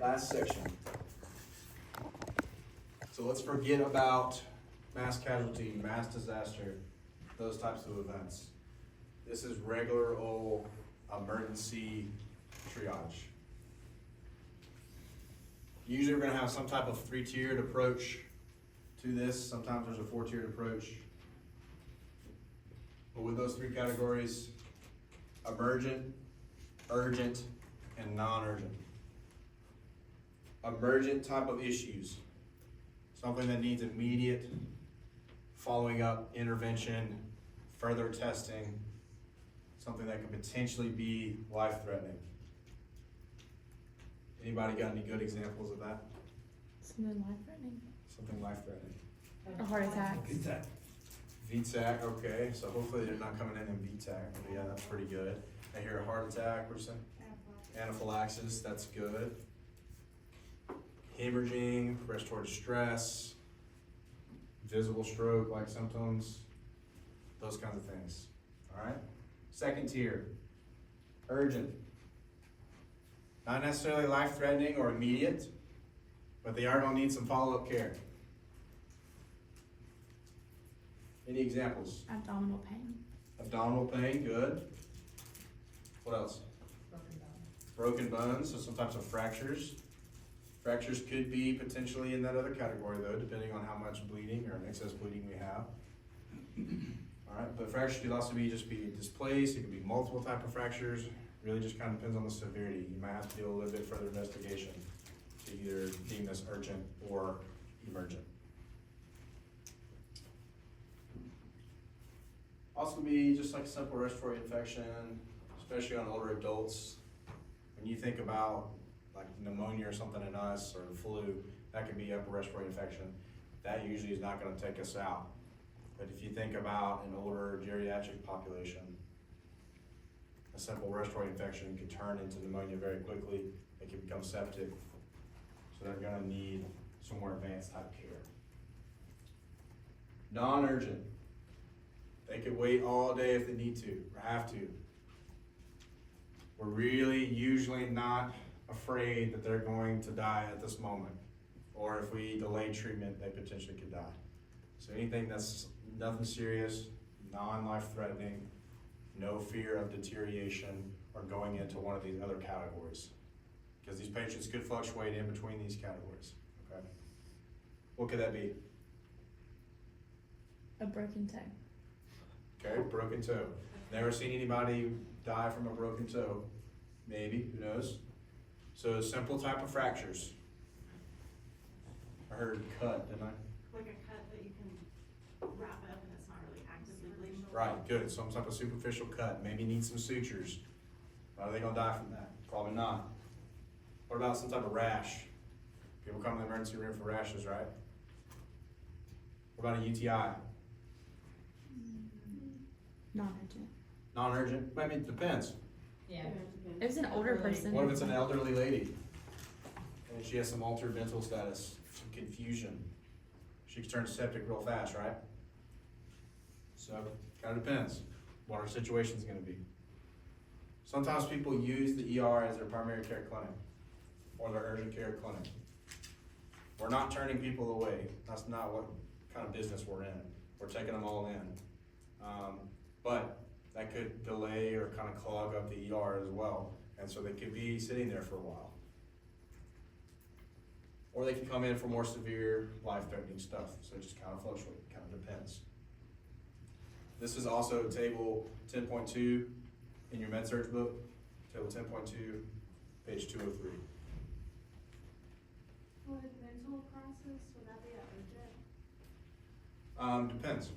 Last section. So let's forget about mass casualty, mass disaster, those types of events. This is regular old emergency triage. Usually we're gonna have some type of three-tiered approach to this. Sometimes there's a four-tiered approach. But with those three categories, emergent, urgent, and non-urgent. Emergent type of issues, something that needs immediate following up, intervention, further testing, something that could potentially be life-threatening. Anybody got any good examples of that? Something life-threatening. Something life-threatening. A heart attack. VTAC. VTAC, okay, so hopefully they're not coming in VTAC, but yeah, that's pretty good. I hear a heart attack, what's that? Anaphylaxis, that's good. Hemorrhaging, respiratory distress, visible stroke-like symptoms, those kinds of things, all right? Second tier, urgent. Not necessarily life-threatening or immediate, but they are gonna need some follow-up care. Any examples? Abdominal pain. Abdominal pain, good. What else? Broken bones, so some types of fractures. Fractures could be potentially in that other category though, depending on how much bleeding or excess bleeding we have. Alright, but fractures could also be displaced, it could be multiple type of fractures, really just kind of depends on the severity. You might have to do a little bit further investigation to either deem this urgent or emergent. Also be just like a simple respiratory infection, especially on older adults. When you think about like pneumonia or something in us, or the flu, that could be upper respiratory infection. That usually is not gonna take us out. But if you think about an older geriatric population, a simple respiratory infection could turn into pneumonia very quickly. It can become septic. So they're gonna need some more advanced type care. Non-urgent. They could wait all day if they need to, or have to. We're really usually not afraid that they're going to die at this moment. Or if we delay treatment, they potentially could die. So anything that's nothing serious, non-life-threatening, no fear of deterioration, or going into one of these other categories. Because these patients could fluctuate in between these categories, okay? What could that be? A broken toe. Okay, broken toe. Never seen anybody die from a broken toe. Maybe, who knows? So simple type of fractures. I heard cut, didn't I? Like a cut that you can wrap up and it's not really actively bleeding. Right, good. Some type of superficial cut. Maybe need some sutures. Are they gonna die from that? Probably not. What about some type of rash? People come to the emergency room for rashes, right? What about a UTI? Non-urgent. Non-urgent? I mean, it depends. Yeah. It was an older person. What if it's an elderly lady? And she has some altered mental status, some confusion. She can turn septic real fast, right? So, kinda depends what our situation's gonna be. Sometimes people use the ER as their primary care clinic or their urgent care clinic. We're not turning people away. That's not what kind of business we're in. We're taking them all in. But that could delay or kind of clog up the ER as well. And so they could be sitting there for a while. Or they can come in for more severe life-threatening stuff. So it just kind of fluctuates, kind of depends. This is also table 10.2 in your med-surg book. Table 10.2, page 203. Would mental crisis, would that be urgent? Depends.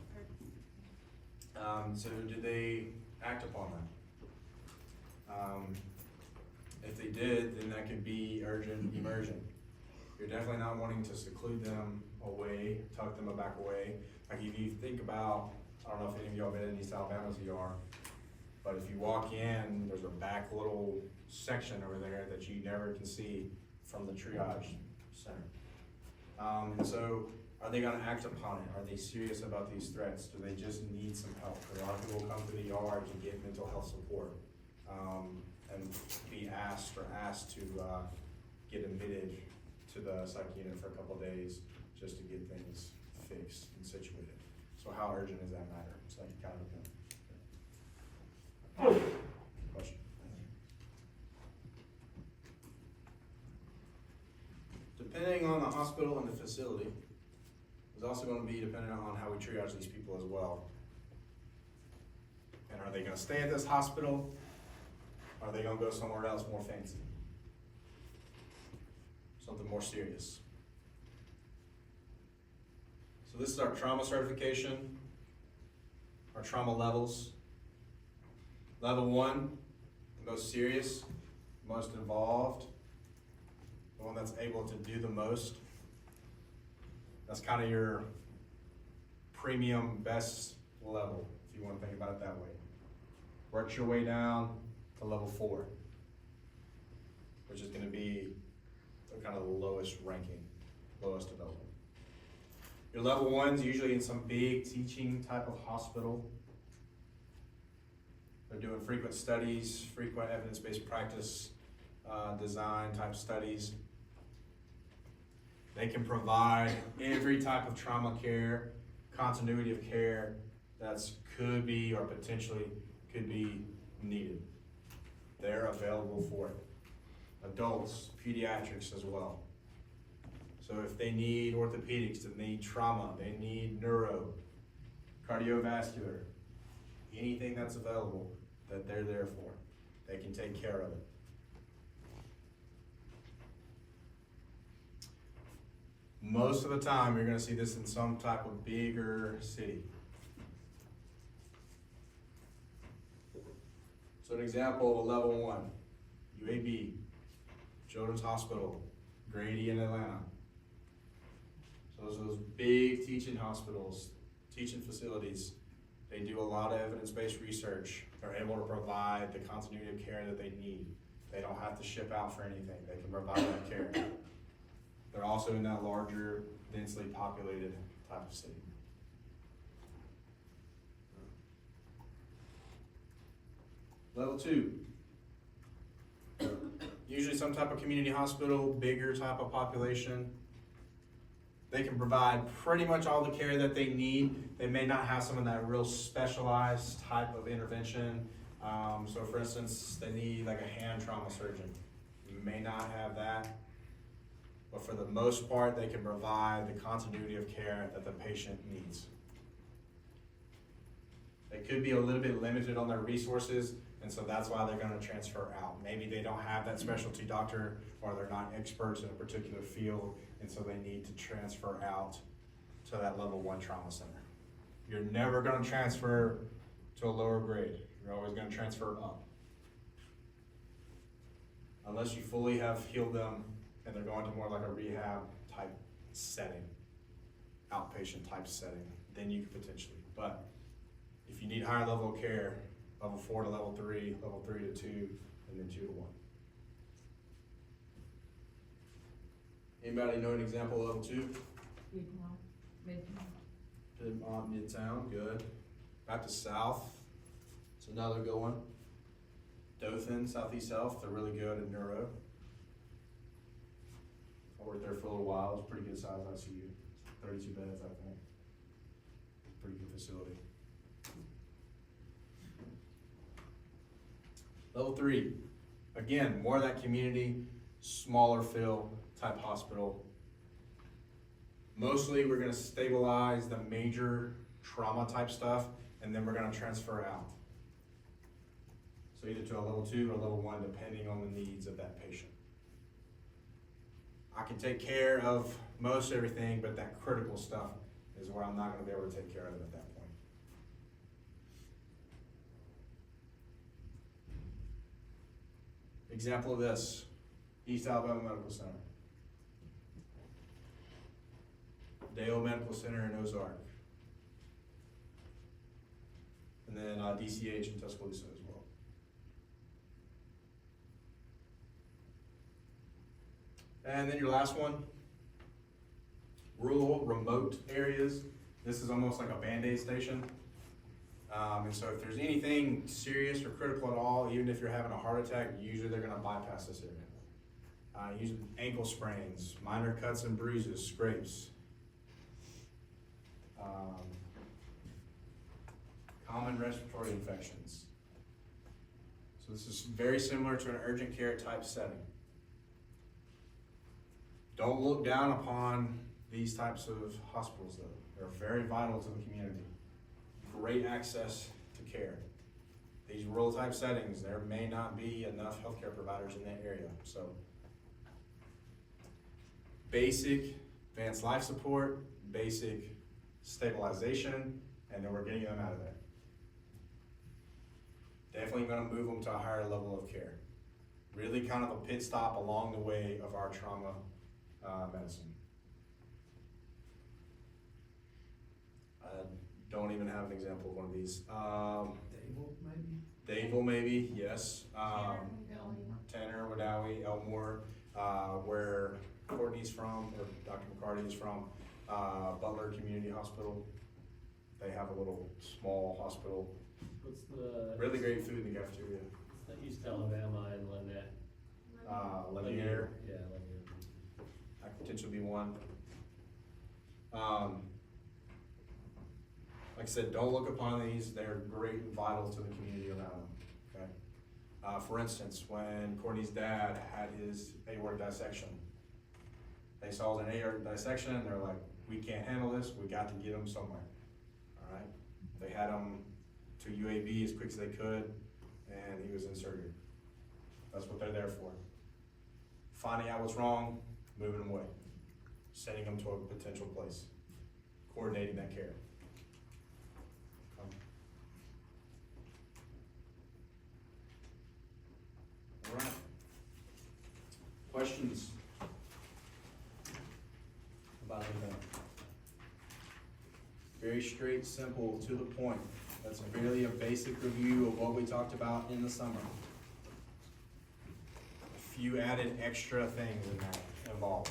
So did they act upon that? If they did, then that could be urgent, emergent. You're definitely not wanting to seclude them away, tuck them back away. Like if you think about, I don't know if any of y'all been in East Alabama's ER, but if you walk in, there's a back little section over there that you never can see from the triage center. And so, are they gonna act upon it? Are they serious about these threats? Do they just need some help? A lot of people come to the ER to get mental health support, and be asked to get admitted to the psych unit for a couple days just to get things fixed and situated. So how urgent is that matter? It's like kind of a question. Depending on the hospital and the facility, is also going to be dependent on how we triage these people as well. And are they going to stay at this hospital? Or are they going to go somewhere else more fancy? Something more serious. So this is our trauma certification, our trauma levels. Level 1, the most serious, most involved, the one that's able to do the most. That's kind of your premium best level, if you want to think about it that way. Work your way down to level 4, which is going to be the kind of the lowest ranking, lowest development. Your level 1's usually in some big teaching type of hospital. They're doing frequent studies, frequent evidence-based practice, design type studies. They can provide every type of trauma care, continuity of care that's could be or potentially could be needed. They're available for it. Adults, pediatrics as well. So if they need orthopedics, they need trauma, they need neuro, cardiovascular, anything that's available that they're there for, they can take care of it. Most of the time, you're going to see this in some type of bigger city. So an example of a level 1, UAB, Children's Hospital, Grady in Atlanta. So those big teaching hospitals, teaching facilities, they do a lot of evidence-based research. They're able to provide the continuity of care that they need. They don't have to ship out for anything. They can provide that care. They're also in that larger, densely populated type of city. Level 2. Usually some type of community hospital, bigger type of population. They can provide pretty much all the care that they need. They may not have some of that real specialized type of intervention. So for instance, they need like a hand trauma surgeon. You may not have that. But for the most part, they can provide the continuity of care that the patient needs. They could be a little bit limited on their resources, and so that's why they're going to transfer out. Maybe they don't have that specialty doctor, or they're not experts in a particular field, and so they need to transfer out to that level 1 trauma center. You're never going to transfer to a lower grade. You're always going to transfer up. Unless you fully have healed them and they're going to more like a rehab type setting, outpatient type setting, then you could potentially. But if you need higher level of care, level 4 to level 3, level 3 to 2, and then 2 to 1. Anybody know an example of level 2? Midtown, good. Baptist South, it's another good one. Dothan, Southeast Health, they're really good in neuro. I worked there for a little while. It was a pretty good size ICU. 32 beds, I think. Pretty good facility. Level 3, again, more of that community, smaller fill type hospital. Mostly we're going to stabilize the major trauma type stuff, and then we're going to transfer out. So either to a level 2 or level 1, depending on the needs of that patient. I can take care of most everything, but that critical stuff is where I'm not going to be able to take care of it at that point. Example of this, East Alabama Medical Center. Dale Medical Center in Ozark. And then DCH in Tuscaloosa as well. And then your last one, rural, remote areas. This is almost like a Band-Aid station. And so if there's anything serious or critical at all, even if you're having a heart attack, usually they're gonna bypass this area. Usually ankle sprains, minor cuts and bruises, scrapes. Common respiratory infections. So this is very similar to an urgent care type setting. Don't look down upon these types of hospitals though. They're very vital to the community. Great access to care. These rural type settings, there may not be enough healthcare providers in that area, so. Basic advanced life support, basic stabilization, and then we're getting them out of there. Definitely gonna move them to a higher level of care. Really kind of a pit stop along the way of our trauma medicine. I don't even have an example of one of these. Dayville maybe, yes. Tanner, Wadawi, Elmore, where Courtney's from, or Dr. McCarty is from, Butler Community Hospital. They have a little small hospital. What's the? Really great food in the cafeteria. That East Alabama and Lynette. Lanier, Yeah, Lanier. that could potentially be one. Like I said, don't look upon these, they're great and vital to the community around them, okay? For instance, when Courtney's dad had his aortic dissection, they saw an aortic dissection, and they're like, we can't handle this, we got to get him somewhere, all right? They had him to UAB as quick as they could, and he was in surgery. That's what they're there for. Finding out what's wrong, moving him away, sending him to a potential place, coordinating that care. All right. Questions about anything? Very straight, simple, to the point. That's merely a basic review of what we talked about in the summer. A few added extra things in that involved.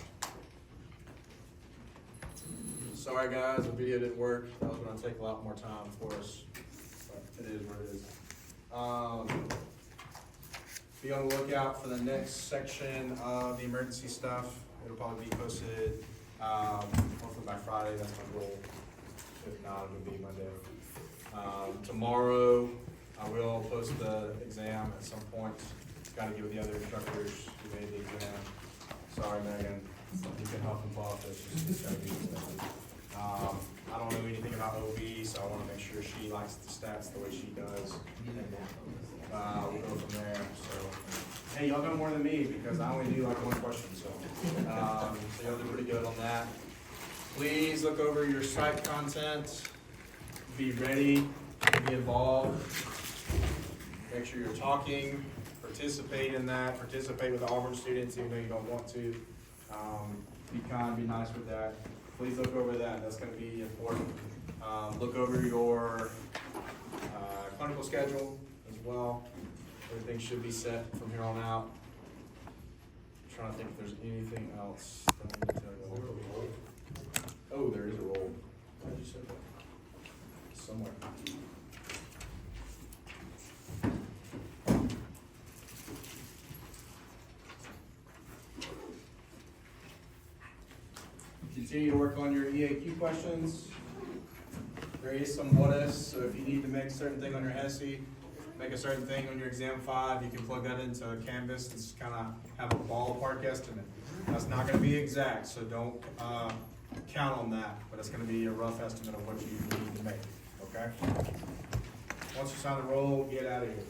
Sorry guys, the video didn't work. That was gonna take a lot more time for us, but it is what it is. Be on the lookout for the next section of the emergency stuff. It'll probably be posted, hopefully by Friday, that's my goal. If not, it'll be Monday. Tomorrow, I will post the exam at some point. Gotta get with the other instructors who made the exam. Sorry, Megan, you can help them off this, just gotta be expected. I don't know anything about OB, so I wanna make sure she likes the stats the way she does. We'll go from there, so. Hey, y'all know more than me, because I only do like one question, so. So y'all do pretty good on that. Please look over your site content. Be ready, be involved. Make sure you're talking, participate in that, participate with the Auburn students, even though you don't want to. Be kind, be nice with that. Please look over that, that's gonna be important. Look over your clinical schedule as well. Everything should be set from here on out. I'm trying to think if there's anything else that I need to tell you. Oh, there is a roll. Why did you say that? Somewhere. Continue to work on your EAQ questions. There is some what ifs, so if you need to make a certain thing on your HESI, make a certain thing on your exam 5, you can plug that into a Canvas and just kind of have a ballpark estimate. That's not going to be exact, so don't count on that, but it's going to be a rough estimate of what you need to make, okay? Once you sign the roll, get out of here.